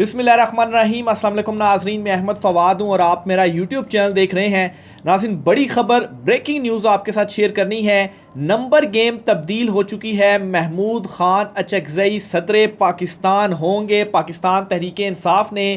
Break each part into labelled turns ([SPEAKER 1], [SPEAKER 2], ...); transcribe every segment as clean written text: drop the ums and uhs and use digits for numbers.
[SPEAKER 1] बिस्मिल्लाहिर्रहमानिर्रहीम। अस्सलाम वालेकुम नाज़रीन, मैं अहमद फ़वाद हूँ और आप मेरा यूट्यूब चैनल देख रहे हैं। नाज़रीन, बड़ी खबर, ब्रेकिंग न्यूज़ आपके साथ शेयर करनी है। नंबर गेम तब्दील हो चुकी है। महमूद खान अचकज़ई सदर पाकिस्तान होंगे। पाकिस्तान तहरीक इंसाफ ने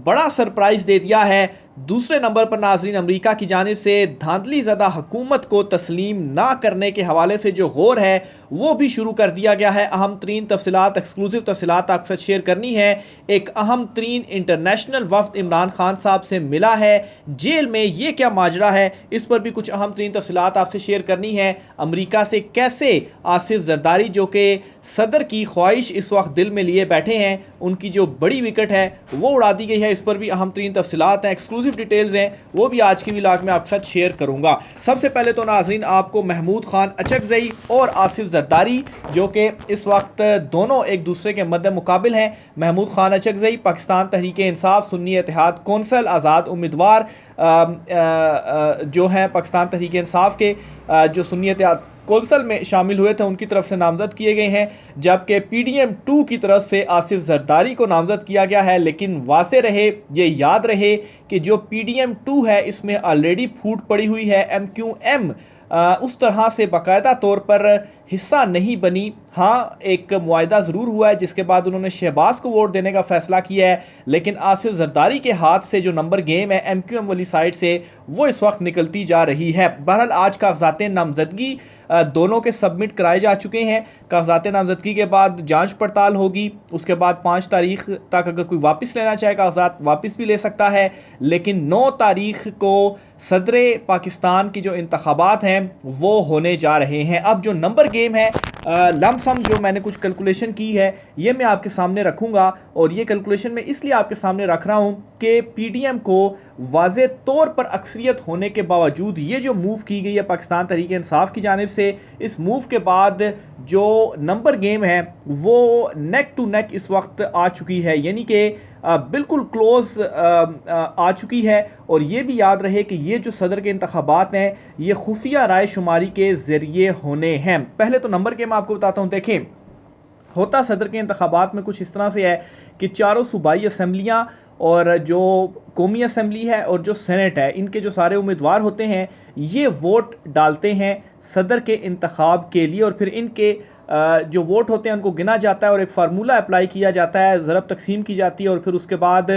[SPEAKER 1] बड़ा सरप्राइज़ दे दिया है। दूसरे नंबर पर नाज़रीन, अमेरिका की जानिब से धांधली ज़दा हुकूमत को तस्लीम ना करने के हवाले से जो गौर है वो भी शुरू कर दिया गया है। अहम तरीन तफसीलात, एक्सक्लूसिव तफसीलात आपके साथ शेयर करनी है। एक अहम तरीन इंटरनेशनल वफ्द इमरान खान साहब से मिला है जेल में, ये क्या माजरा है, इस पर भी कुछ अहम तरीन तफसीलात आपसे शेयर करनी है। अमेरिका से कैसे आसिफ जरदारी, जो कि सदर की ख्वाहिश इस वक्त दिल में लिए बैठे हैं, उनकी जो बड़ी विकेट है वो उड़ा दी गई है, इस पर भी अहम तरीन तफसीलात हैं, एक्सक्लूसिव डिटेल्स हैं, वो भी आज की व्लॉग में आपके साथ शेयर करूंगा। सबसे पहले तो नाज़रीन, आपको महमूद खान अचकज़ई और आसिफ जरदारी, जो कि इस वक्त दोनों एक दूसरे के मद्दे मुकाबिल हैं। महमूद खान अचकज़ई पाकिस्तान तहरीक इंसाफ सुन्नी इत्तेहाद कौंसल आज़ाद उम्मीदवार जो हैं पाकिस्तान तहरीक इंसाफ के, जो सुन्नी इत्तेहाद कौंसल में शामिल हुए थे, उनकी तरफ से नामजद किए गए हैं। जबकि PDM 2 की तरफ से आसिफ जरदारी को नामजद किया गया है। लेकिन वासे रहे, ये याद रहे कि जो PDM 2 है इसमें ऑलरेडी फूट पड़ी हुई है। MQM उस तरह से बाकायदा तौर पर हिस्सा नहीं बनी। हाँ, एक मुआहदा ज़रूर हुआ है जिसके बाद उन्होंने शहबाज को वोट देने का फ़ैसला किया है। लेकिन आसिफ जरदारी के हाथ से जो नंबर गेम है MQM वाली साइड से, वो इस वक्त निकलती जा रही है। बहरहाल आज कागजात नामजदगी दोनों के सबमिट कराए जा चुके हैं। कागजात नामजदगी के बाद जांच पड़ताल होगी। उसके बाद 5 तारीख तक अगर कोई वापस लेना चाहे कागजात वापस भी ले सकता है। लेकिन 9 तारीख को सदर पाकिस्तान की जो इंतखाबात हैं वो होने जा रहे हैं। अब जो नंबर गेम है, लमसम जो मैंने कुछ कैलकुलेशन की है ये मैं आपके सामने रखूँगा। और ये कैलकुलेशन मैं इसलिए आपके सामने रख रहा हूँ कि PDM को वाज़े तौर पर अक्सरियत होने के बावजूद ये जो मूव की गई है पाकिस्तान तहरीक इंसाफ की जानिब से, इस मूव के बाद जो नंबर गेम है वो नेक टू नेक इस वक्त आ चुकी है, यानी कि बिल्कुल क्लोज आ चुकी है। और ये भी याद रहे कि ये जो सदर के इंतखाबात हैं ये खुफिया राय शुमारी के ज़रिए होने हैं। पहले तो नंबर गेम आपको बताता हूँ। देखें, होता सदर के इंतखाबात में कुछ इस तरह से है कि चारों सूबाई असम्बलियाँ और जो कौमी असम्बली है और जो सेनेट है, इनके जो सारे उम्मीदवार होते हैं ये वोट डालते हैं सदर के इंतखाब के लिए। और फिर इनके जो वोट होते हैं उनको गिना जाता है और एक फार्मूला अप्लाई किया जाता है, ज़रब तकसीम की जाती है और फिर उसके बाद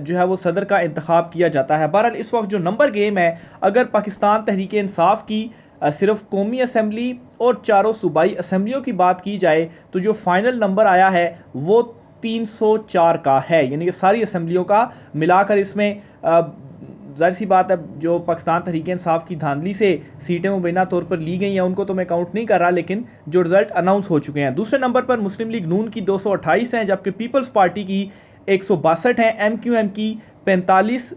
[SPEAKER 1] जो है वो सदर का इंतखाब किया जाता है। बहरहाल इस वक्त जो नंबर गेम है, अगर पाकिस्तान तहरीक इंसाफ की सिर्फ कौमी असम्बली और चारों सूबाई असम्बलियों की बात की जाए तो जो फाइनल नंबर आया है वो 304 का है, यानी कि सारी असम्बलियों का मिलाकर। इसमें ज़ाहिर सी बात है जो पाकिस्तान तहरीक इंसाफ की धांधली से सीटें मुबैना तौर पर ली गई हैं उनको तो मैं काउंट नहीं कर रहा, लेकिन जो रिज़ल्ट अनाउंस हो चुके हैं। दूसरे नंबर पर मुस्लिम लीग नून की 228 हैं, जबकि पीपल्स पार्टी की 162 हैं, MQM की 45,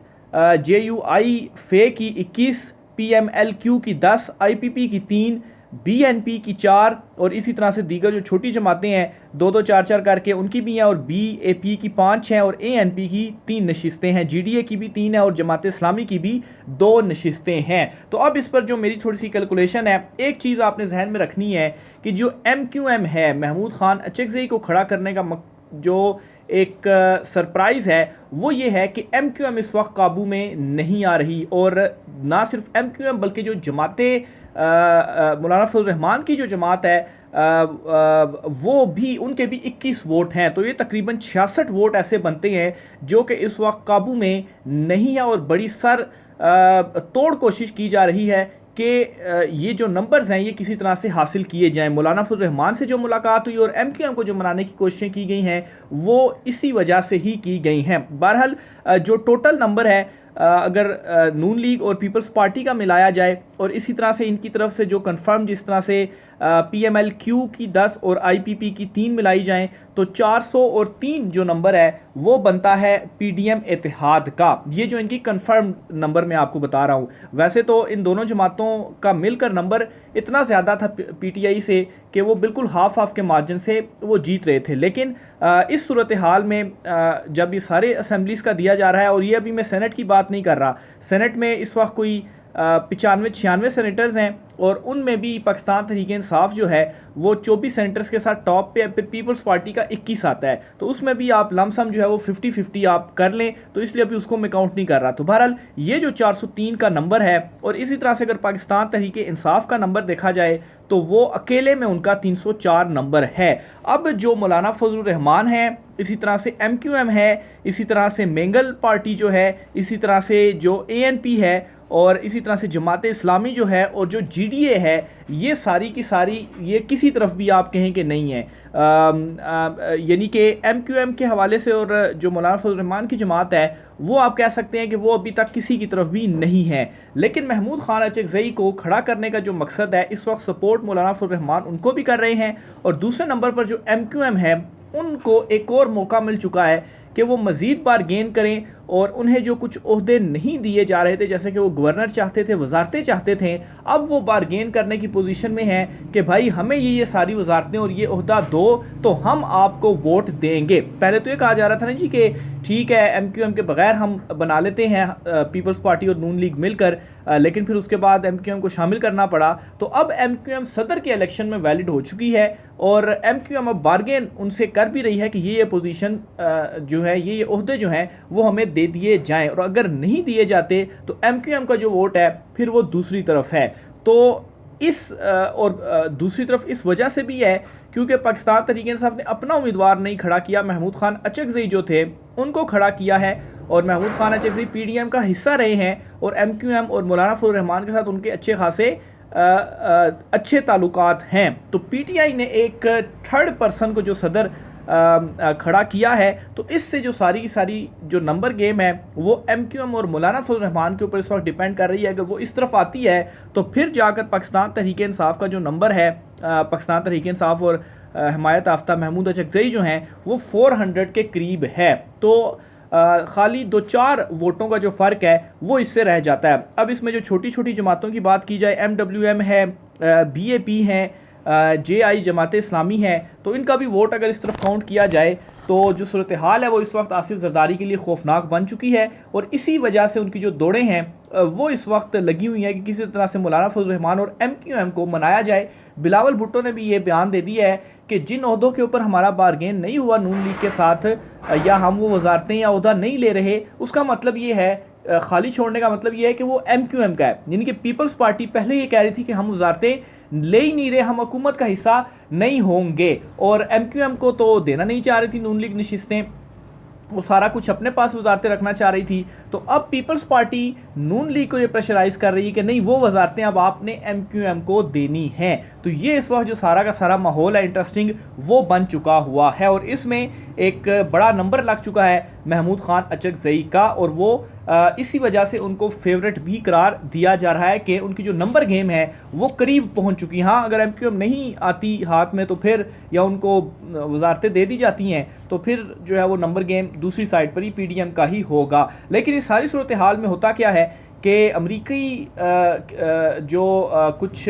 [SPEAKER 1] JUI फे की 21, PMLQ की 10, IPP की 3, BNP की 4 और इसी तरह से दीगर जो छोटी जमातें हैं 2-2 4-4 करके उनकी भी हैं। और BAP की 5 हैं और ANP की 3 नशिस्तें हैं। GDA की भी 3 है और जमात इस्लामी की भी 2 नशिस्तें हैं। तो अब इस पर जो मेरी थोड़ी सी कैलकुलेशन है, एक चीज़ आपने जहन में रखनी है कि जो MQM है, महमूद खान अचकज़ई को खड़ा करने का जो एक सरप्राइज़ है वो ये है कि MQM इस वक्त काबू में नहीं आ रही। और ना सिर्फ MQM बल्कि जो जमातें मौलाना फजल रहमान की जो जमात है वो भी, उनके भी 21 वोट हैं। तो ये तकरीबन 66 वोट ऐसे बनते हैं जो कि इस वक्त काबू में नहीं है। और बड़ी सर तोड़ कोशिश की जा रही है कि ये जो नंबर्स हैं ये किसी तरह से हासिल किए जाएं। मौलाना फजल रहमान से जो मुलाकात हुई और MQM को जो मनाने की कोशिशें की गई हैं वो इसी वजह से ही की गई हैं। बहरहाल जो टोटल नंबर है, अगर नून लीग और पीपल्स पार्टी का मिलाया जाए और इसी तरह से इनकी तरफ से जो कंफर्म, जिस तरह से PMLQ की 10 और IPP की 3 मिलाई जाएं तो 403 जो नंबर है वो बनता है PDM इत्तेहाद का। ये जो इनकी कंफर्म नंबर मैं आपको बता रहा हूँ। वैसे तो इन दोनों जमातों का मिलकर नंबर इतना ज़्यादा था PTI से कि वो बिल्कुल हाफ हाफ के मार्जिन से वो जीत रहे थे। लेकिन इस सूरत हाल में जब ये सारे असम्बलीज़ का दिया जा रहा है, और ये अभी मैं सेनेट की बात नहीं कर रहा, सेनेट में इस वक्त कोई 95-96 सेनेटर्स हैं और उनमें भी पाकिस्तान तहरीक-ए-इंसाफ जो है वो 24 सेनेटर्स के साथ टॉप पे है। फिर पीपल्स पार्टी का 21 आता है, तो उसमें भी आप लमसम जो है वो 50-50 आप कर लें, तो इसलिए अभी उसको मैं काउंट नहीं कर रहा। तो बहरहाल ये जो 403 का नंबर है, और इसी तरह से अगर पाकिस्तान तहरीक-ए-इंसाफ का नंबर देखा जाए तो वो अकेले में उनका 304 नंबर है। अब जो मौलाना फजलुर रहमान है, इसी तरह से MQM है, इसी तरह से मेंगल पार्टी जो है, इसी तरह से जो ANP है, और इसी तरह से जमात इस्लामी जो है, और जो GDA है, ये सारी की सारी ये किसी तरफ भी आप कहें कि नहीं है। यानी कि MQM के हवाले से और जो मौलाना फजलुर रहमान की जमात है वो आप कह सकते हैं कि वो अभी तक किसी की तरफ भी नहीं है। लेकिन महमूद खान अचकज़ई को खड़ा करने का जो मकसद है, इस वक्त सपोर्ट मौलाना फजलुर रहमान उनको भी कर रहे हैं, और दूसरे नंबर पर जो MQM है उनको एक और मौका मिल चुका है कि वो मज़ीद बार गेन करें, और उन्हें जो कुछ ओहदे नहीं दिए जा रहे थे, जैसे कि वो गवर्नर चाहते थे, वजारतें चाहते थे, अब वो बारगेन करने की पोजीशन में हैं कि भाई हमें ये सारी वजारतें और ये ओहदा दो तो हम आपको वोट देंगे। पहले तो ये कहा जा रहा था ना जी कि ठीक है MQM के बगैर हम बना लेते हैं पीपल्स पार्टी और नून लीग मिलकर, लेकिन फिर उसके बाद MQM को शामिल करना पड़ा। तो अब MQM सदर के इलेक्शन में वैलिड हो चुकी है, और MQM अब बारगेन उनसे कर भी रही है कि ये पोजीशन जो है, ये ओहदे जो हैं वो हमें दे दिए जाएं, और अगर नहीं दिए जाते तो MQM का जो वोट है फिर वो दूसरी तरफ है। तो और दूसरी तरफ इस वजह से भी है क्योंकि पाकिस्तान तहरीक-ए-इंसाफ ने अपना उम्मीदवार नहीं खड़ा किया, महमूद खान अचकज़ई जो थे उनको खड़ा किया है, और महमूद खान अचकज़ई PDM का हिस्सा रहे हैं, और MQM और मौलाना फजलुर रहमान के साथ उनके अच्छे खासे अच्छे ताल्लुकात हैं। तो PTI ने एक थर्ड पर्सन को जो सदर खड़ा किया है, तो इससे जो सारी की सारी जो नंबर गेम है वो MQM और मौलाना फजलुर रहमान के ऊपर इस वक्त डिपेंड कर रही है। अगर वो इस तरफ आती है तो फिर जाकर पाकिस्तान तहरीक-ए-इंसाफ का जो नंबर है, पाकिस्तान तहरीक-ए-इंसाफ और हिमायत याफ्ता महमूद अचकज़ई जो हैं वो 400 के करीब है। तो खाली 2-4 वोटों का जो फ़र्क है वो इससे रह जाता है। अब इसमें जो छोटी छोटी जमातों की बात की जाए, MWM है, BAP हैं, JI जमात इस्लामी है, तो इनका भी वोट अगर इस तरफ काउंट किया जाए तो जो सूरत हाल है वो इस वक्त आसिफ जरदारी के लिए खौफनाक बन चुकी है, और इसी वजह से उनकी जो दौड़ें हैं वो इस वक्त लगी हुई हैं कि किसी तरह से मौलाना फजलुर रहमान और MQM को मनाया जाए। बिलावल भुट्टो ने भी ये बयान दे दिया है कि जिन ओहदों के ऊपर हमारा बारगेन नहीं हुआ नून लीग के साथ, या हम वो वजारतें या ओहदा नहीं ले रहे, उसका मतलब ये है, खाली छोड़ने का मतलब ये है कि वो MQM का है। यानी कि पीपल्स पार्टी पहले ये कह रही थी कि हम वजारतें ले ही नहीं रहे, हम हुकूमत का हिस्सा नहीं होंगे, और MQM को तो देना नहीं चाह रही थी नून लीग नशिस्तें, वो सारा कुछ अपने पास वजारतें रखना चाह रही थी। तो अब पीपल्स पार्टी नून लीग को ये प्रेशराइज कर रही है कि नहीं, वो वजारतें अब आपने MQM को देनी हैं। तो ये इस वक्त जो सारा का सारा माहौल है इंटरेस्टिंग वो बन चुका हुआ है, और इसमें एक बड़ा नंबर लग चुका है महमूद खान अचकज़ई का, और वो इसी वजह से उनको फेवरेट भी करार दिया जा रहा है कि उनकी जो नंबर गेम है वो करीब पहुंच चुकी है। हाँ, अगर MQM नहीं आती हाथ में तो फिर, या उनको वजारतें दे दी जाती हैं तो फिर जो है वो नंबर गेम दूसरी साइड पर ही PDM का ही होगा। लेकिन इस सारी सूरत हाल में होता क्या है कि अमरीकी जो कुछ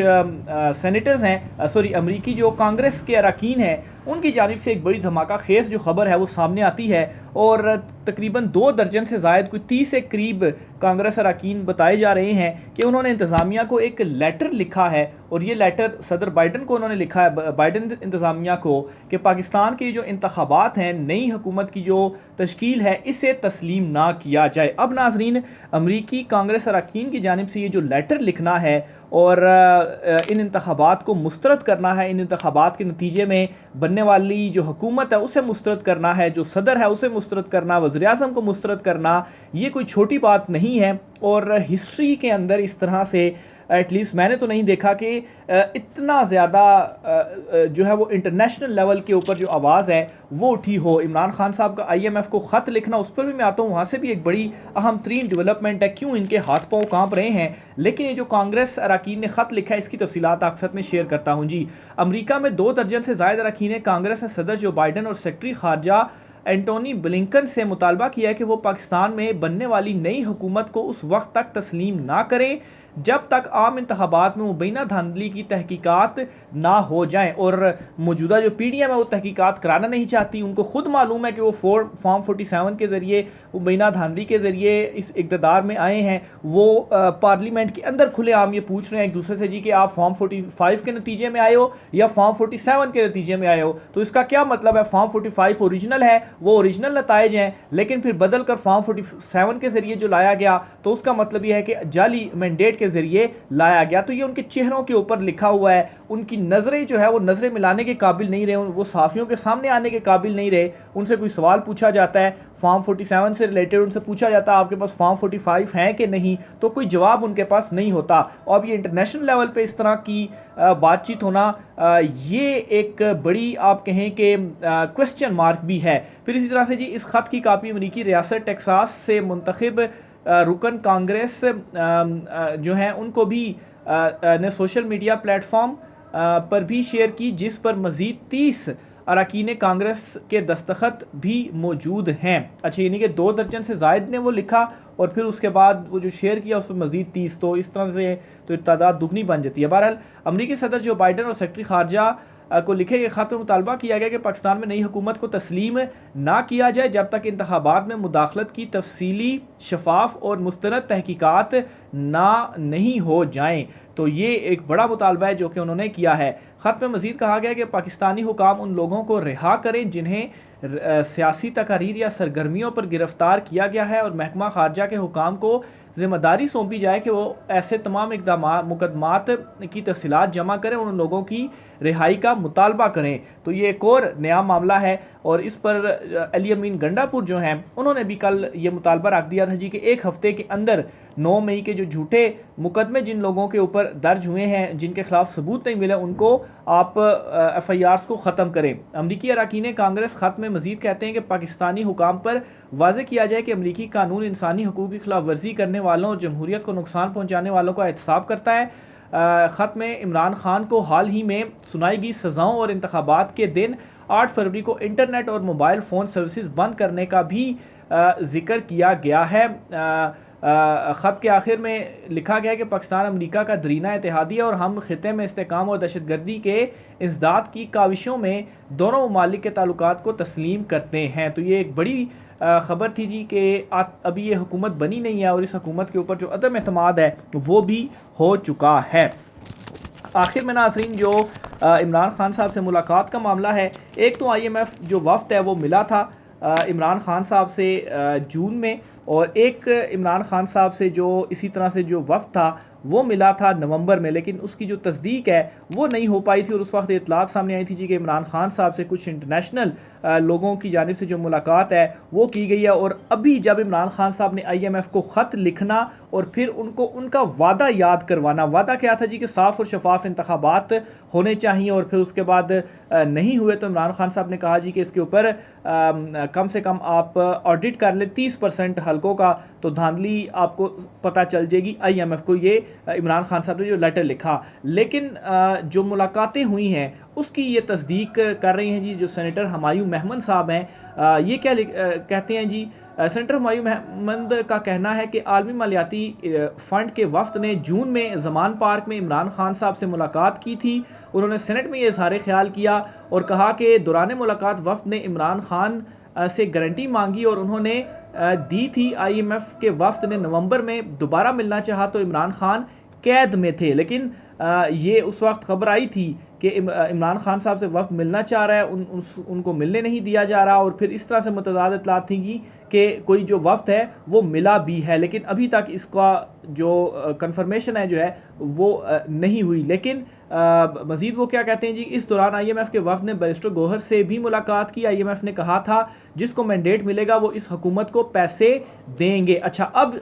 [SPEAKER 1] सेनेटर्स हैं, अमरीकी जो कांग्रेस के अरकान हैं, उनकी जानिब से एक बड़ी धमाका खेज जो खबर है वो सामने आती है, और तकरीबन 2 दर्जन से ज़ायद, कोई 30 से करीब कांग्रेस अरकान बताए जा रहे हैं कि उन्होंने इंतज़ामिया को एक लेटर लिखा है, और ये लेटर सदर बाइडन को उन्होंने लिखा है, बाइडन इंतज़ामिया को, कि पाकिस्तान की जो इंतखाबात हैं, नई हुकूमत की जो तश्कील है, इसे तस्लीम ना किया जाए। अब नाजरीन, अमरीकी कांग्रेस अरकान की जानिब से ये जो लेटर लिखना है और इन इंतखाबात को मुस्तरद करना है, इन इंतखाबात के नतीजे में बनने वाली जो हुकूमत है उसे मुस्तरद करना है, जो सदर है उसे मुस्तरद करना, वज़ीर-ए-आज़म को मुस्तरद करना, ये कोई छोटी बात नहीं है। और हिस्ट्री के अंदर इस तरह से एटलीस्ट मैंने तो नहीं देखा कि इतना ज़्यादा जो है वो इंटरनेशनल लेवल के ऊपर जो आवाज़ है वो उठी हो। इमरान खान साहब का IMF को ख़त लिखना, उस पर भी मैं आता हूँ, वहाँ से भी एक बड़ी अहम तरीन डेवलपमेंट है, क्यों इनके हाथ पाँव काँप रहे हैं। लेकिन ये जो कांग्रेस अरकान ने ख़त लिखा है इसकी तफसीलात आपके साथ में शेयर करता हूँ जी। अमरीका में 2 दर्जन से ज़ायद अरकान कांग्रेस ने सदर जो बाइडन और सेक्रेटरी खारजा एंटोनी ब्लिंकन से मुतालबा किया है कि वो पाकिस्तान में बनने वाली नई हुकूमत को उस वक्त तक तस्लीम ना करें जब तक आम इंतखाबात में मुबैना धांधली की तहकीकात ना हो जाएं। और मौजूदा जो पीडीएम है वो तहकीकात कराना नहीं चाहती। उनको खुद मालूम है कि वो फॉर्म 47 के ज़रिए मुबैना धांधली के ज़रिए इस इक़्तिदार में आए हैं। वो पार्लियामेंट के अंदर खुलेआम ये पूछ रहे हैं एक दूसरे से जी कि आप फॉर्म 45 के नतीजे में आए हो या फॉर्म 47 के नतीजे में आए हो। तो इसका क्या मतलब है? फॉर्म 45 ओरिजिनल है, वो ओरिजिनल नताइज हैं, लेकिन फिर बदल कर फॉर्म 47 के ज़रिए जो लाया गया तो उसका मतलब यह है कि जाली मैंडेट के ज़रिए लाया गया। तो ये उनके चेहरों के ऊपर लिखा हुआ है। उनकी नज़रें जो है वो नज़रें मिलाने के काबिल नहीं रहे, वो साफ़ियों के सामने आने के काबिल नहीं रहे। उनसे कोई सवाल पूछा जाता है फॉर्म 47 से रिलेटेड, उनसे पूछा जाता है आपके पास फॉर्म 45 है कि नहीं, तो कोई जवाब उनके पास नहीं होता। और अब ये इंटरनेशनल लेवल पे इस तरह की बातचीत होना, ये एक बड़ी आप कहें कि क्वेश्चन मार्क भी है। फिर इसी तरह से जी इस ख़त की कापी अमरीकी रियासत टेक्सास से मुंतखब रुकन कांग्रेस जो हैं उनको भी ने सोशल मीडिया प्लेटफॉर्म पर भी शेयर की, जिस पर मज़ीद 30 अरकान कांग्रेस के दस्तखत भी मौजूद हैं। अच्छा, यानी कि 2 दर्जन से ज़ायद ने वो लिखा और फिर उसके बाद वो जो शेयर किया उस पर मज़ीद 30, तो इस तरह से तो तादाद दुगनी बन जाती है। बहरहाल अमरीकी सदर जो बाइडन और सेक्रेटरी खारजा को लिखे गए ख़त में मुतालबा किया गया कि पाकिस्तान में नई हुकूमत को तस्लीम ना किया जाए जब तक इंतखाबात में मुदाखलत की तफसीली, शफाफ और मुस्तनद तहकीकात ना नहीं हो जाएँ। तो ये एक बड़ा मुतालबा है जो कि उन्होंने किया है। ख़त में मज़ीद कहा गया कि पाकिस्तानी हुकाम उन लोगों को रिहा करें जिन्हें सियासी तकारीर या सरगर्मियों पर गिरफ्तार किया गया है, और महकमा खारजा के हुकाम को ज़िम्मेदारी सौंपी जाए कि वो ऐसे तमाम मुकदमात की तफसीलात जमा करें और उन लोगों की रिहाई का मुतालबा करें। तो ये एक और नया मामला है और इस पर अली अमीन गंडापुर जो हैं उन्होंने भी कल ये मुतालबा रख दिया था जी कि 1 हफ़्ते के अंदर 9 मई के जो झूठे मुकदमे जिन लोगों के ऊपर दर्ज हुए हैं, जिनके खिलाफ सबूत नहीं मिले, उनको आप FIRs को ख़त्म करें। अमरीकी अरकान कांग्रेस ख़त में मज़ीद कहते हैं कि पाकिस्तानी हुकाम पर वाज़ेह किया जाए कि अमरीकी कानून इंसानी हकूक़ की खिलाफ वर्जी करने वालों और जमहूरियत को नुकसान पहुँचाने वालों का एहतसाब करता है। ख़त में इमरान खान को हाल ही में सुनाई गई सज़ाओं और इंतखाबात के दिन 8 फरवरी को इंटरनेट और मोबाइल फ़ोन सर्विसेज बंद करने का भी ज़िक्र किया गया है। ख़त के आखिर में लिखा गया है कि पाकिस्तान अमरीका का दरीना इत्तेहादी है और हम ख़िते में इस्तेहकाम और दहशतगर्दी के इंसदाद की काविशों में दोनों ममालिक के ताल्लुकात को तस्लीम करते हैं। तो ये एक बड़ी ख़बर थी जी कि अभी ये हुकूमत बनी नहीं है और इस हुकूमत के ऊपर जो अदम एतमाद है वो भी हो चुका है। आखिर में नाज़रीन जो इमरान खान साहब से मुलाकात का मामला है, एक तो IMF जो वफ़द है वो मिला था इमरान खान साहब से जून में, और एक इमरान खान साहब से जो इसी तरह से जो वफ़द था वो मिला था नवंबर में, लेकिन उसकी जो तस्दीक है वो नहीं हो पाई थी। और उस वक्त इतलात सामने आई थी जी कि इमरान खान साहब से कुछ इंटरनेशनल लोगों की जानिब से जो मुलाकात है वो की गई है। और अभी जब इमरान खान साहब ने IMF को ख़त लिखना और फिर उनको उनका वादा याद करवाना, वादा क्या था जी कि साफ़ और शफाफ इंतखाबात होने चाहिए, और फिर उसके बाद नहीं हुए तो इमरान खान साहब ने कहा जी कि इसके ऊपर कम से कम आप ऑडिट कर लें 30% हलकों का, तो धांधली आपको पता चल जाएगी IMF को। ये इमरान खान साहब ने जो लेटर लिखा, लेकिन जो मुलाकातें हुई हैं उसकी ये तस्दीक कर रही हैं जी जो सेनेटर हुमायूं मेहमद साहब हैं। ये क्या कहते हैं जी, सेनेटर हुमायूं मेहमद का कहना है कि आलमी मालियाती फ़ंड के वफ़द ने जून में ज़मान पार्क में इमरान खान साहब से मुलाकात की थी। उन्होंने सेनेट में ये इज़हार ख्याल किया और कहा कि दौरान मुलाकात वफ़द ने इमरान खान से गारंटी मांगी और उन्होंने दी थी। IMF के वफ़द ने नवंबर में दोबारा मिलना चाहा तो इमरान खान कैद में थे, लेकिन ये उस वक्त खबर आई थी कि इमरान खान साहब से वफ़द मिलना चाह रहा है, उनको मिलने नहीं दिया जा रहा, और फिर इस तरह से मुतदाद इतलात थी कि कोई जो वफ़द है वो मिला भी है, लेकिन अभी तक इसका जो कंफर्मेशन है जो है वो नहीं हुई। लेकिन मज़ीद वो क्या कहते हैं जी, इस दौरान IMF के वफ़द ने बैरिस्टर गौहर से भी मुलाकात की। IMF ने कहा था जिसको मैंडेट मिलेगा वो इस हुकूमत को पैसे देंगे। अच्छा, अब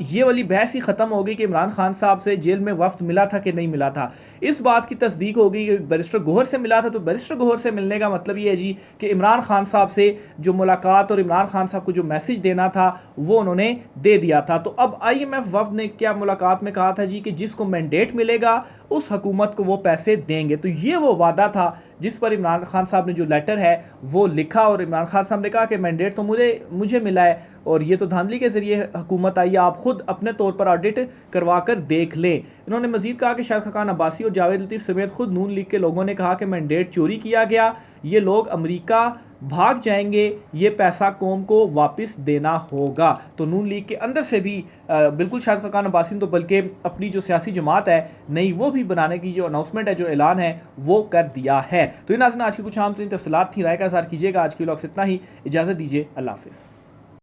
[SPEAKER 1] ये वाली बहस ही ख़त्म हो गई कि इमरान खान साहब से जेल में वफ़द मिला था कि नहीं मिला था। इस बात की तस्दीक हो गई कि बैरिस्टर गौहर से मिला था, तो बैरिस्टर गौहर से मिलने का मतलब ये है जी कि इमरान खान साहब से जो मुलाकात और इमरान खान साहब को जो मैसेज देना था वो उन्होंने दे दिया था। तो अब IMF वफ़द ने क्या मुलाकात में कहा था जी कि जिसको मैंडेट मिलेगा उस हुकूमत को वो पैसे देंगे। तो ये वो वादा था जिस पर इमरान खान साहब ने जो लेटर है वो लिखा, और इमरान खान साहब ने कहा कि मैंडेट तो मुझे मिला है, और ये तो धांधली के जरिए हुकूमत आई है, आप खुद अपने तौर पर ऑडिट करवा कर देख लें। इन्होंने मजीद कहा कि शाहिद खकान अब्बासी और जावेद लतीफ़ समेत खुद नून लीग के लोगों ने कहा कि मैंडेट चोरी किया गया, ये लोग अमेरिका भाग जाएंगे, ये पैसा कौम को वापस देना होगा। तो नून लीग के अंदर से भी बिल्कुल शाहिद खकान अब्बासी तो बल्कि अपनी जो सियासी जमात है नई वो भी बनाने की जो अनाउंसमेंट है, जो ऐलान है वो कर दिया है। तो इन नाज़रीन आज की कुछ आम तरीन तफसीलात थी, राय का इज़हार कीजिएगा। आज की व्लॉग से इतना ही, इजाज़त दीजिए, अल्लाह हाफ़िज़।